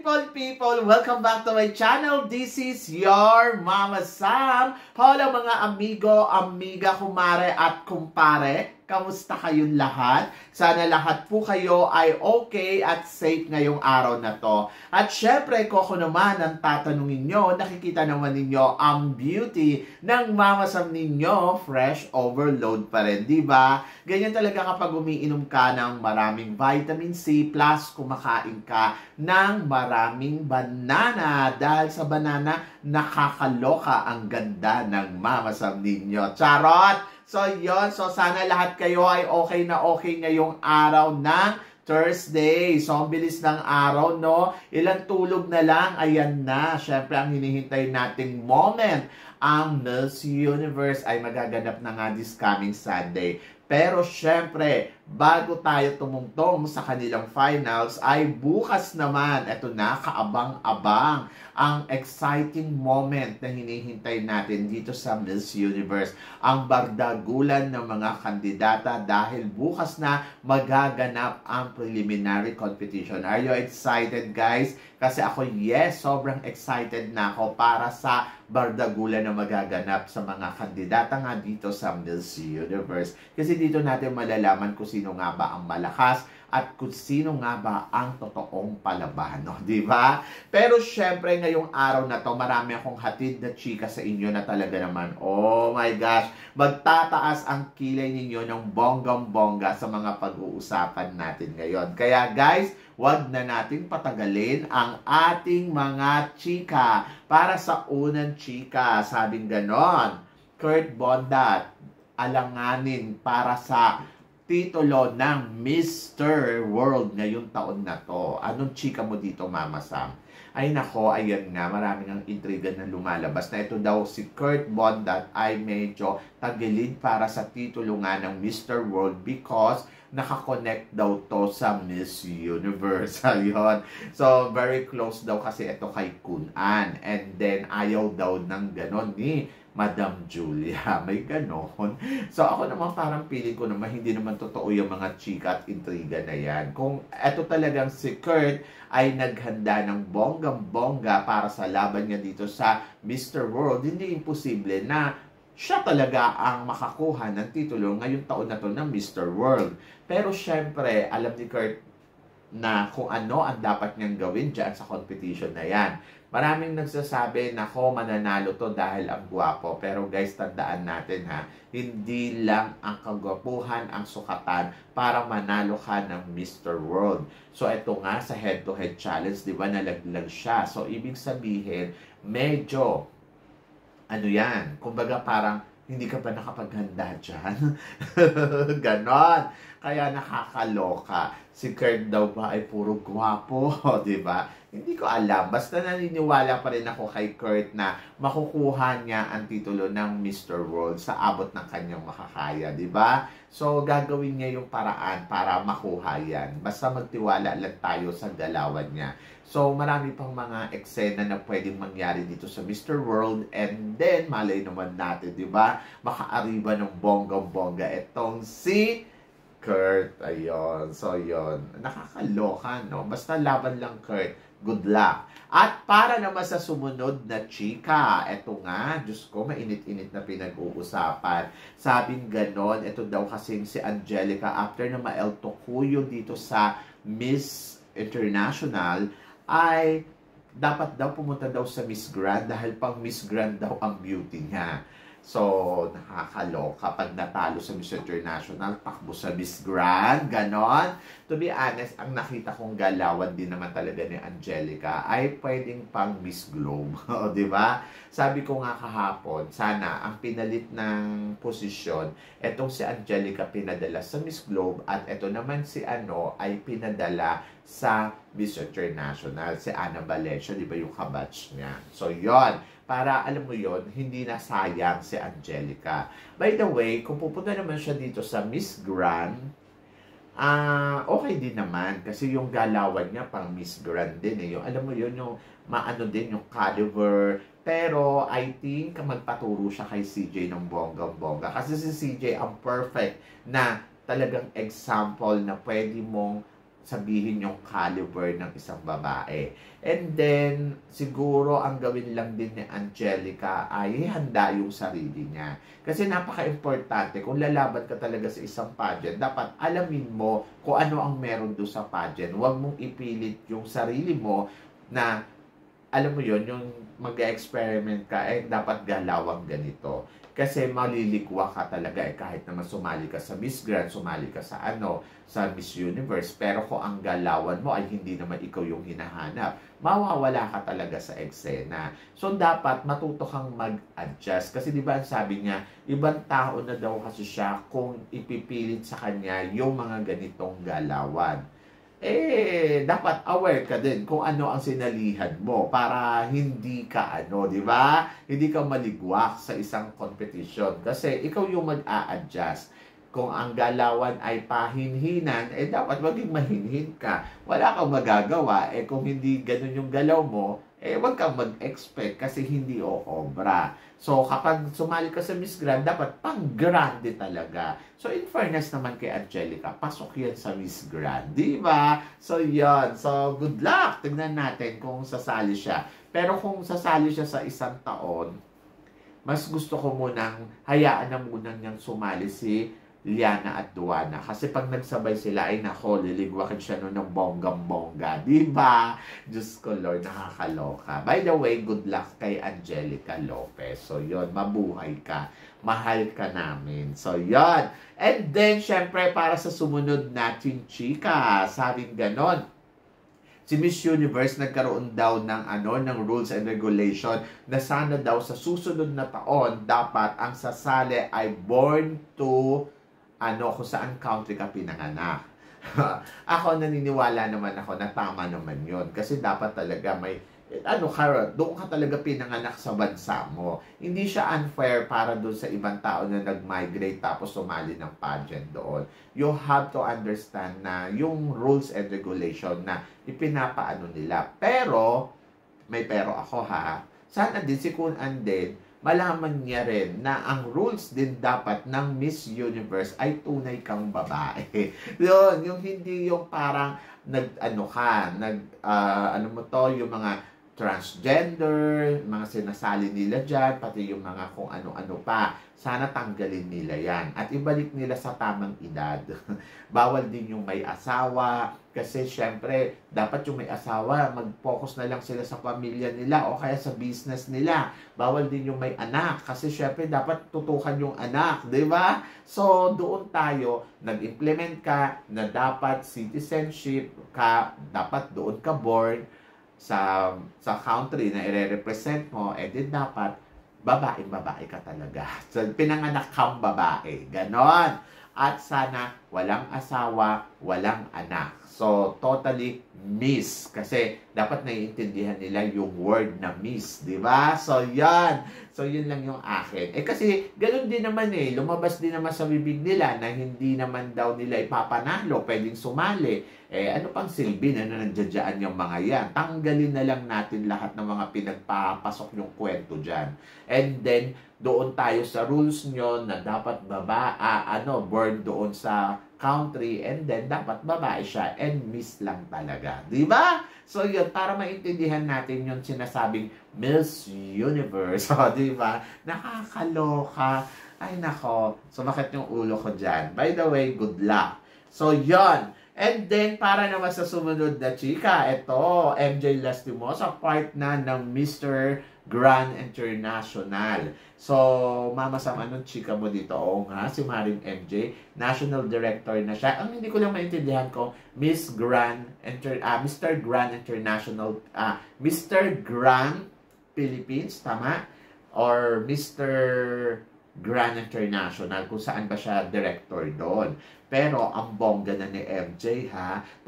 people! Welcome back to my channel. This is your Mama Sam. Hola mga amigo, amiga, kumare at kumpare. Kamusta kayong lahat? Sana lahat po kayo ay okay at safe ngayong araw na to. At syempre, kung ako naman ang tatanungin nyo, nakikita naman ninyo ang beauty ng Mama Sam ninyo, fresh overload pa rin, di ba? Ganyan talaga kapag umiinom ka ng maraming vitamin C plus kumakain ka ng maraming banana. Dahil sa banana, nakakaloka ang ganda ng Mama Sam ninyo. Charot! So, yun. So, sana lahat kayo ay okay na okay ngayong araw ng Thursday. So, ang bilis ng araw, no? Ilang tulog na lang. Ayan na. Syempre, ang hinihintay nating moment. Ang Miss Universe ay magaganap na nga this coming Sunday. Pero syempre, bago tayo tumungtong sa kanilang finals, ay bukas naman, eto na, kaabang-abang ang exciting moment na hinihintay natin dito sa Miss Universe. Ang bardagulan ng mga kandidata dahil bukas na magaganap ang preliminary competition. Are you excited, guys? Kasi ako, yes, sobrang excited na ako para sa bardagulan na magaganap sa mga kandidata nga dito sa Miss Universe. Kasi dito natin malalaman kung sino nga ba ang malakas at kung sino nga ba ang totoong palabano, di ba? Pero syempre, ngayong araw na to, marami akong hatid na chika sa inyo na talaga naman, oh my gosh, magtataas ang kilay ninyo ng bonggang-bongga sa mga pag-uusapan natin ngayon. Kaya guys, wag na nating patagalin ang ating mga chika. Para sa unang chika, sabing ganon, Kurt Bondat, alanganin para sa titulo ng Mr. World ngayong taon na to. Anong chika mo dito, Mama Sam? Ay nako, ayan nga, maraming ang intriga na lumalabas na ito daw si Kurt Bondat ay medyo tagilid para sa titulo nga ng Mr. World because nakakonect daw to sa Miss Universe. Ayun. So, very close daw kasi ito kay Kun-an. And then, ayaw daw ng ganon ni Madam Julia. May ganon. So, ako naman parang feeling ko naman hindi naman totoo yung mga chika at intriga na yan. Kung ito talagang si Kurt ay naghanda ng bonggang-bongga para sa laban niya dito sa Mr. World, hindi imposible na siya talaga ang makakuha ng titulo ngayong taon na to ng Mr. World. Pero syempre, alam ni Kurt na kung ano ang dapat niyang gawin dyan sa competition na yan. Maraming nagsasabi na mananalo to dahil ang gwapo. Pero guys, tandaan natin ha, hindi lang ang kagwapuhan ang sukatan para manalo ka ng Mr. World. So ito nga sa head-to-head challenge, di ba, nalaglag siya. So ibig sabihin, medyo ano yan, kumbaga parang hindi ka ba nakapaghanda dyan? Ganon. Kaya nakakaloka. Si Kurt daw ba ay puro gwapo, di ba? Hindi ko alam. Basta naniniwala pa rin ako kay Kurt na makukuha niya ang titulo ng Mr. World sa abot ng kanyang makakaya, di ba? So, gagawin niya yung paraan para makuha yan. Basta magtiwala lang tayo sa galawan niya. So, marami pang mga eksena na pwedeng mangyari dito sa Mr. World. And then, malay naman natin, di ba? Makaariba ng bonggang-bongga itong si Kurt. Ayun. So, yun. Nakakaloka, no? Basta laban lang, Kurt. Good luck. At para naman sa sumunod na chika, eto nga, Diyos ko, mainit-init na pinag-uusapan. Sabing ganon, eto daw kasing si Angelica, after na maeltokuyo dito sa Miss International, ay dapat daw pumunta daw sa Miss Grand dahil pang Miss Grand daw ang beauty niya. So, nakakaloka. Pag natalo sa Miss International, takbo sa Miss Grand, ganon. To be honest, ang nakita kong galawan din naman talaga ni Angelica ay pwedeng pang Miss Globe. O, di ba? Sabi ko nga kahapon, sana ang pinalit ng posisyon, etong si Angelica pinadala sa Miss Globe at eto naman si ano ay pinadala sa Miss International, si Ana Valencia, di ba yung kabatch niya? So, yon, para alam mo yon, hindi na sayang si Angelica. By the way, kung pupunta naman siya dito sa Miss Grand, okay din naman kasi yung galawan niya pang Miss Grand din eh. Yung, alam mo yun, yung maano din yung caliber. Pero I think magpaturo siya kay CJ ng bonggang-bongga. Kasi si CJ ang perfect na talagang example na pwede mong sabihin yung caliber ng isang babae. And then, siguro ang gawin lang din ni Angelica ay handa yung sarili niya. Kasi napaka-importante, kung lalaban ka talaga sa isang pageant, dapat alamin mo kung ano ang meron doon sa pageant. Huwag mong ipilit yung sarili mo na, alam mo yon, yung mag-experiment ka, dapat galawang ganito. Kasi maliligwa ka talaga kahit naman sumali ka sa Miss Grand, sumali ka sa sa Miss Universe, pero kung ang galawan mo ay hindi naman ikaw yung hinahanap, mawawala ka talaga sa eksena. So dapat matuto kang mag-adjust kasi 'di ba sabi niya, ibang tao na daw kasi siya kung ipipilit sa kanya yung mga ganitong galawan. Dapat aware ka din kung ano ang sinalihan mo para hindi ka di ba? Hindi ka maligwak sa isang competition kasi ikaw yung mag-a-adjust. Kung ang galawan ay pahinhinan, dapat maging mahinhin ka. Wala kang magagawa. Kung hindi ganun yung galaw mo, wag kang mag-expect kasi hindi obra. So, kapag sumali ka sa Miss Grand, dapat pang-grande talaga. So, in fairness naman kay Angelica, pasok yan sa Miss Grand. Di ba? So, yun. So, good luck. Tignan natin kung sasali siya. Pero kung sasali siya sa isang taon, mas gusto ko munang hayaan na munang niyang sumali si Liana at Duana. Kasi pag nagsabay sila, ay nako, liligwakin siya nun ng bonggang-bongga. Diba? Diyos ko Lord, nakakaloka. By the way, good luck kay Angelica Lopez. So, yon, mabuhay ka. Mahal ka namin. So, yon. And then, syempre, para sa sumunod natin, chika, sabing ganon. Si Miss Universe nagkaroon daw ng ng rules and regulation na sana daw sa susunod na taon dapat ang sasali ay born to kung saan country ka pinanganak. Ako naniniwala naman ako na tama naman yon kasi dapat talaga may doon ka talaga pinanganak sa bansa mo. Hindi siya unfair para doon sa ibang tao na nag-migrate tapos sumali ng pageant doon. You have to understand na yung rules and regulation na ipinapaano nila. Pero, may pero ako sana din si Kun Anden, malaman niya rin na ang rules din dapat ng Miss Universe ay tunay kang babae. Yun, yung hindi yung parang yung mga transgender, mga sinasali nila dyan, pati yung mga kung ano-ano pa. Sana tanggalin nila yan. At ibalik nila sa tamang edad. Bawal din yung may asawa. Kasi syempre, dapat yung may asawa, mag-focus na lang sila sa pamilya nila o kaya sa business nila. Bawal din yung may anak. Kasi syempre, dapat tutukan yung anak. Diba? So, doon tayo, nag-implement ka na dapat citizenship ka, dapat doon ka born sa country na i-represent mo, din dapat babae ka talaga. So, pinanganak kang babae. Ganon. At sana walang asawa, walang anak. So, totally miss. Kasi dapat naiintindihan nila yung word na miss. Diba? So, yan. So, yun lang yung akin. Kasi, ganun din naman lumabas din naman sa bibig nila na hindi naman daw nila ipapanalo, pwedeng sumali. Ano pang silbi na nandiyadyaan yung mga yan? Tanggalin na lang natin lahat ng mga pinagpapasok yung kwento dyan. And then, doon tayo sa rules nyo na dapat born doon sa country, and then dapat babae siya, and miss lang talaga. Diba? So yun, para maintindihan natin yung sinasabing Miss Universe. O, diba? Nakakaloka. Ay nako, sumakit yung ulo ko dyan. By the way, good luck. So yun. And then, para naman sa sumunod na chika, ito, MJ Lastimosa, part na ng Mr. Grand International. So, Mama Sam, anong chika mo dito? Oo nga, si Maring MJ, National Director na siya. Ang hindi ko lang maintindihan ko, Mr. Grand International, Mr. Grand Philippines, tama? Or Mr. Grand International, kung saan ba siya director doon. Pero ang bongga na ni MJ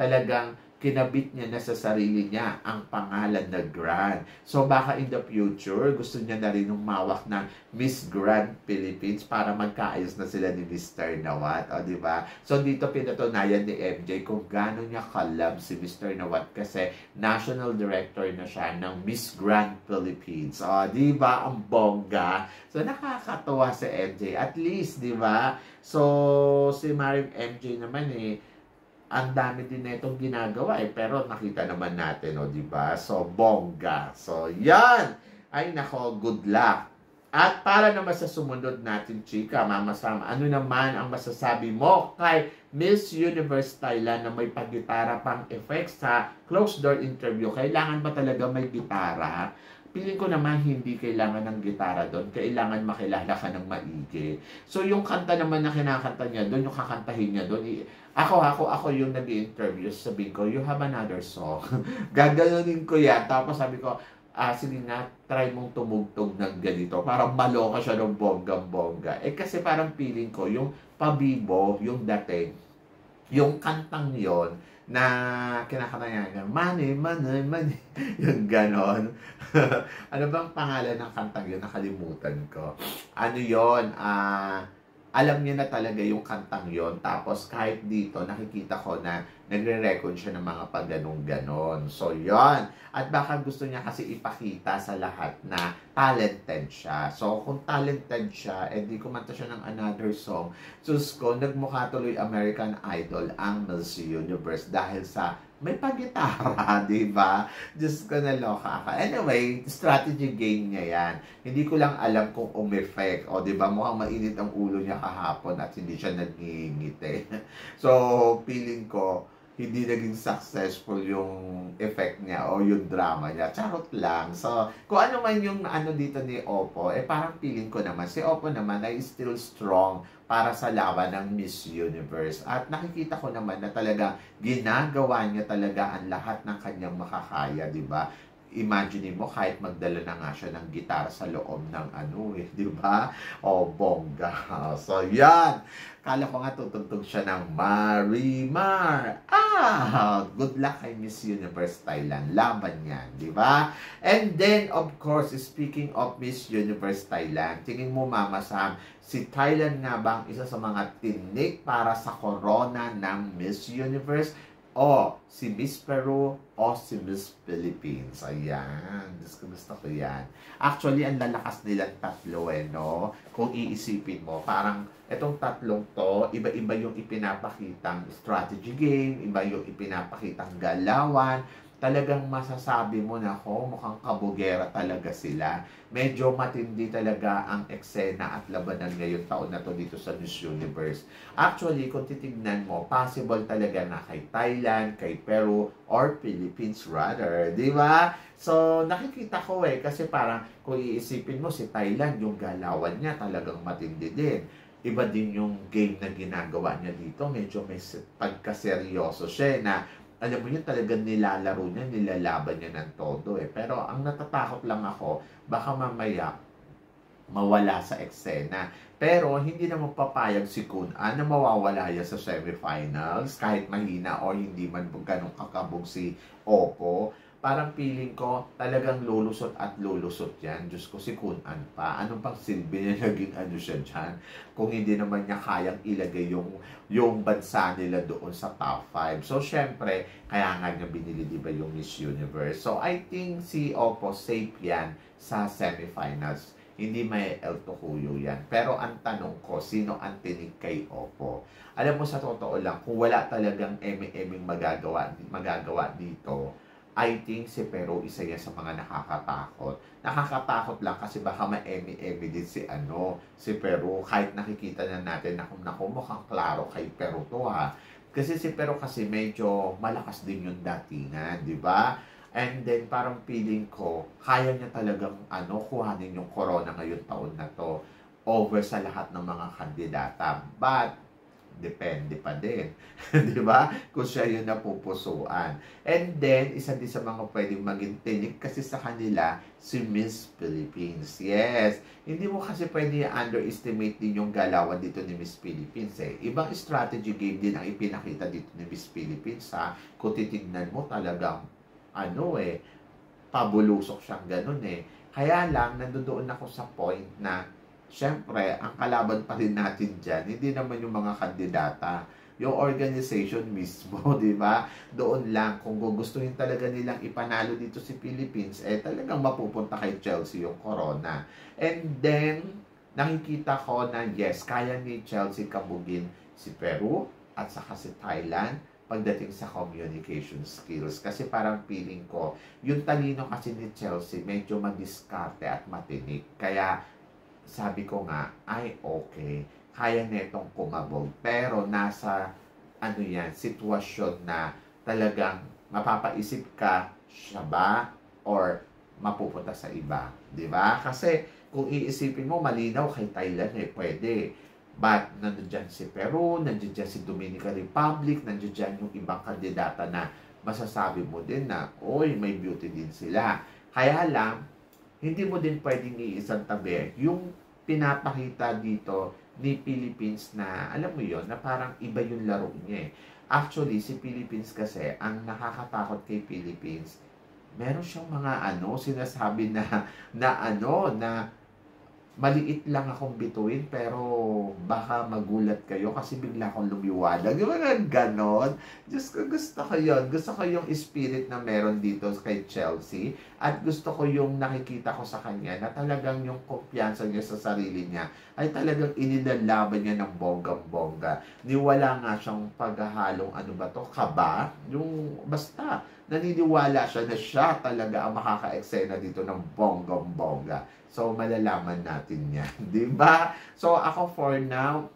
talagang kinabit niya na sa sarili niya ang pangalan na Grand. So baka in the future, gusto niya na rin umawak ng Miss Grand Philippines para magkaayos na sila ni Mr. Nawat. O, diba? So dito pinatunayan ni MJ kung gaano niya kalab si Mr. Nawat kasi National Director na siya ng Miss Grand Philippines. O, diba? Ang bongga. So nakakatuwa si MJ. At least, diba? So si Maring MJ naman ang dami din na itong ginagawa pero nakita naman natin, di ba? So, bongga. So, yan! Ay, nako, good luck. At para naman sa sumunod natin, chika, Mama Sam, ano naman ang masasabi mo kay Miss Universe Thailand na may paggitara pang effects sa closed door interview? Kailangan ba talaga may gitara? Piling ko naman hindi kailangan ng gitara doon. Kailangan makilala ka ng maigi. So yung kanta naman na kinakanta niya doon, yung kakantahin niya doon, ako yung nag-interview, sabi ko, you have another song. Gaganunin ko yan. Tapos sabi ko, sige nga, try mong tumugtog ng ganito. Parang maloka siya ng bonggang-bongga. Kasi parang feeling ko, yung pabibo, yung dating, yung kantang yon na kinakanta niya, money, money, money, yung ganon. Ano bang pangalan ng kantang yun? Nakalimutan ko. Ano yon? Alam niya na talaga yung kantang yon. Tapos kahit dito, nakikita ko na nagre-record siya ng mga pagganong-ganon. So, yon. At baka gusto niya kasi ipakita sa lahat na talented siya. So, kung talented siya, di kumanta siya ng another song. Sus ko, nagmukha tuloy American Idol ang Miss Universe dahil sa may pagitara, di ba? Diyos ko, naloka ka. Anyway, strategy game niya yan. Hindi ko lang alam kung umeffect. O, di ba? Mukhang mainit ang ulo niya kahapon at hindi siya nagngingiti. So, feeling ko, hindi naging successful yung effect niya o yung drama niya. Charot lang. So, kung ano man yung ano dito ni Oppo, parang feeling ko naman, si Oppo naman ay still strong para sa laban ng Miss Universe. At nakikita ko naman na talaga ginagawa niya talaga ang lahat ng kanyang makakaya, di ba? Imagine mo, kahit magdala na nga siya ng gitara sa loob ng di ba? O, bongga. So, yan. Kala ko nga tutugtog siya ng Marimar. Good luck kay Miss Universe Thailand. Laban yan, di ba? And then, of course, speaking of Miss Universe Thailand, tingin mo, Mama Sam, si Thailand nga bang isa sa mga tinik para sa corona ng Miss Universe? O si Miss Peru o si Miss Philippines. Ayan. Gusto ko yan. Actually, ang lalakas nilang tatlo no? Kung iisipin mo, parang itong tatlong to, iba-iba yung ipinapakitang strategy game, iba yung ipinapakitang galawan. Talagang masasabi mo na mukhang kabugera talaga sila. Medyo matindi talaga ang eksena at labanan ngayong taon na to dito sa Miss Universe. Actually, kung titignan mo, possible talaga na kay Thailand, kay Peru, or Philippines rather. Di ba? So, nakikita ko kasi parang kung iisipin mo si Thailand, yung galawan niya talagang matindi din. Iba din yung game na ginagawa niya dito. Medyo may pagkaseryoso siya na alam mo yun, talagang nilalaro niya, nilalaban niya ng todo Pero ang natatakot lang ako, baka mamaya mawala sa eksena. Pero hindi naman papayag si Kun na mawawala yan sa semifinals, kahit mahina o hindi man ganun kakabog si Oppo. Parang feeling ko, talagang lulusot at lulusot yan. Diyos ko, si Kun-an pa. Anong pang silbi niya naging siya dyan? Kung hindi naman niya kayang ilagay yung bansa nila doon sa top 5. So, syempre, kaya nga niya binili, diba, yung Miss Universe. So, I think si Oppo safe yan sa semifinals. Hindi may El Tocuyo yan. Pero ang tanong ko, sino ang tinig kay Oppo? Alam mo, sa totoo lang, kung wala talagang eme-eming magagawa dito, I think si Peru isa yan sa mga nakakatakot. Nakakatakot lang kasi baka ma-emi-emi din si Peru. Kahit nakikita na natin na mukhang klaro kay Peru to Kasi si Peru kasi medyo malakas din yung datingan, di ba? And then parang feeling ko, kaya niya talagang kuhanin yung corona ngayon taon na to over sa lahat ng mga kandidata. But depende pa din. Di ba? Kung siya yung napupusuan. And then, isa din sa mga pwedeng maging tinik kasi sa kanila, si Miss Philippines. Yes. Hindi mo kasi pwede underestimate din yung galawan dito ni Miss Philippines Ibang strategy game din ang ipinakita dito ni Miss Philippines Kung titignan mo talagang pabulusok siyang ganun Kaya lang, nandoon ako sa point na siyempre, ang kalaban pa rin natin dyan, hindi naman yung mga kandidata, yung organization mismo, di ba? Doon lang, kung gugustuhin talaga nilang ipanalo dito si Philippines, talagang mapupunta kay Chelsea yung corona. And then, nakikita ko na yes, kaya ni Chelsea kabugin si Peru at saka si Thailand pagdating sa communication skills. Kasi parang feeling ko, yung talino kasi ni Chelsea, medyo madiskarte at matinik. Kaya, sabi ko nga, ay okay, kaya netong kumabog. Pero nasa, sitwasyon na talagang mapapaisip ka, siya ba? Or mapupunta sa iba. Di ba? Kasi, kung iisipin mo, malinaw kay Thailand pwede. But, nandiyan si Peru, nandiyan si Dominican Republic, nandiyan yung ibang kandidata na masasabi mo din na, oy, may beauty din sila. Kaya lang, hindi mo din pwedeng iisang tabi yung pinapakita dito ni Philippines na, alam mo yon na parang iba yung laro niya Actually, si Philippines kasi, ang nakakatakot kay Philippines, meron siyang mga sinasabi na maliit lang akong bituin pero baka magulat kayo kasi bigla akong lumiwanag. Yung mga ganon. Diyos ko, gusto ko yun. Gusto ko yung spirit na meron dito kay Chelsea at gusto ko yung nakikita ko sa kanya na talagang yung kumpiyansa niya sa sarili niya ay talagang inilalaban niya ng bonggang-bongga. Niwala nga siyang paghahalong kaba. Yung basta naniniwala siya na siya talaga ang makaka-eksena dito ng bonggang-bongga. So, malalaman natin yan. Diba? So, ako for now,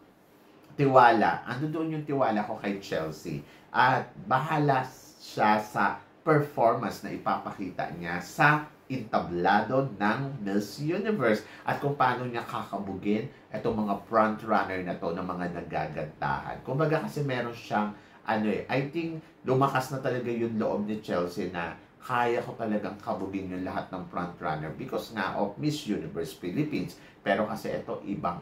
tiwala. Doon yung tiwala ko kay Chelsea. At bahala siya sa performance na ipapakita niya sa entablado ng Miss Universe. At kung paano niya kakabugin itong mga front-runner na to ng mga nagagantahan. Kumbaga kasi meron siyang, I think, lumakas na talaga yung loob ni Chelsea na kaya ko talagang kabugin yung lahat ng frontrunner because nga of Miss Universe Philippines. Pero kasi ito, ibang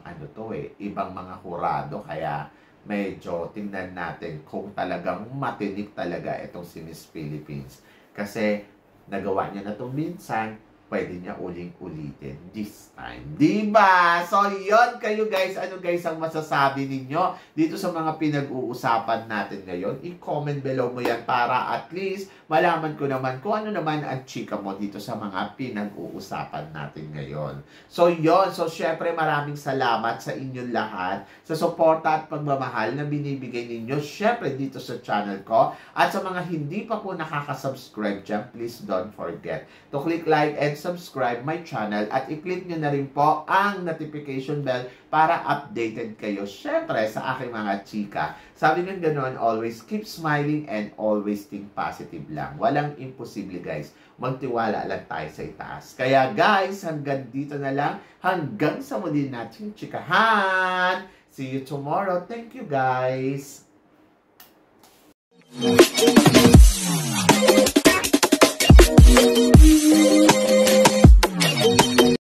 ibang mga hurado. Kaya medyo tingnan natin kung talagang matinik talaga itong si Miss Philippines. Kasi nagawa niya na ito minsan, pwede niya uling-ulitin this time. Diba? So, yon kayo guys. Ano guys ang masasabi ninyo dito sa mga pinag-uusapan natin ngayon? I-comment below mo yan para at least malaman ko naman kung ano naman ang chika mo dito sa mga pinag-uusapan natin ngayon. So, yon. So, syempre maraming salamat sa inyong lahat sa suporta at pagmamahal na binibigay ninyo syempre dito sa channel ko. At sa mga hindi pa po nakaka-subscribe dyan, please don't forget to click like and subscribe my channel at i-click nyo na rin po ang notification bell para updated kayo syempre sa aking mga chika. Sabi ng ganoon, always keep smiling and always think positive lang. Walang imposible guys. Magtiwala lang tayo sa itaas. Kaya guys, hanggang dito na lang. Hanggang sa muli natin chikahan. See you tomorrow. Thank you guys.